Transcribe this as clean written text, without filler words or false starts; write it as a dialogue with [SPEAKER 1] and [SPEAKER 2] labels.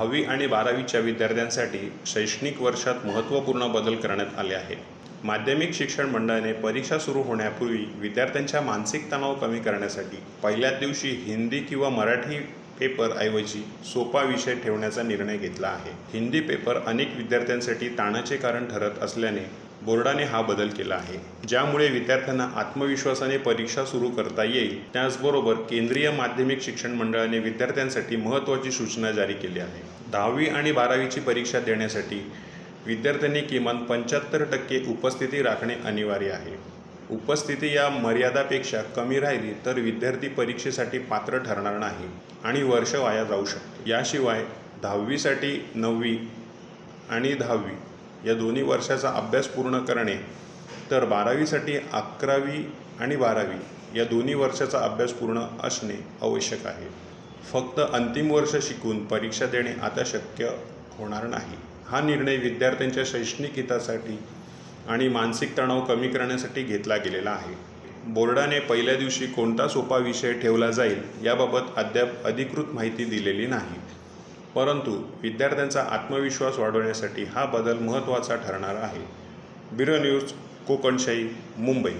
[SPEAKER 1] 10वी आणि 12वीच्या विद्यार्थ्यांसाठी शैक्षणिक वर्षात महत्त्वपूर्ण बदल करण्यात आले आहेत. माध्यमिक शिक्षण मंडळाने परीक्षा सुरू होण्यापूर्वी विद्यार्थ्यांचा मानसिक तणाव कमी करण्यासाठी पहिल्याच दिवशी हिंदी किंवा मराठी पेपर ऐवजी सोपा विषय ठेवण्याचा निर्णय घेतला आहे. हिंदी पेपर अनेक विद्यार्थ्यांसाठी ताणाचे कारण ठरत असल्याने बोर्डाने हा बदल केला आहे, ज्यामुळे विद्यार्थ्यांना आत्मविश्वासाने परीक्षा सुरू करता येईल. त्याचबरोबर केंद्रीय माध्यमिक शिक्षण मंडळाने विद्यार्थ्यांसाठी महत्त्वाची सूचना जारी केली आहे. 10वी आणि 12वीची परीक्षा देण्यासाठी विद्यार्थ्यांनी किमान 75% उपस्थिती राखणे अनिवार्य आहे. उपस्थिती या मर्यादापेक्षा कमी राहिली तर विद्यार्थी परीक्षेसाठी पात्र ठरणार नाही आणि वर्ष वाया जाऊ शकते. याशिवाय 10वीसाठी 9वी आणि 10वी या दोन्ही वर्षाचा अभ्यास पूर्ण करणे तर 12वीसाठी 11वी आणि 12वी या दोन्ही वर्षाचा अभ्यास पूर्ण असणे आवश्यक आहे. फक्त अंतिम वर्ष शिकून परीक्षा देणे आता शक्य होणार नाही. हा निर्णय विद्यार्थ्यांच्या शैक्षणिक हितासाठी आणि मानसिक तणाव कमी करण्यासाठी घेतला गेलेला आहे. बोर्डाने पहिल्या दिवशी कोणता सोपा विषय ठेवला जाईल याबाबत अद्याप अधिकृत माहिती दिलेली नाही, परंतु विद्यार्थ्यांचा आत्मविश्वास वाढवण्यासाठी हा बदल महत्त्वाचा ठरणार आहे. Bureau news, Kokanshahi, Mumbai.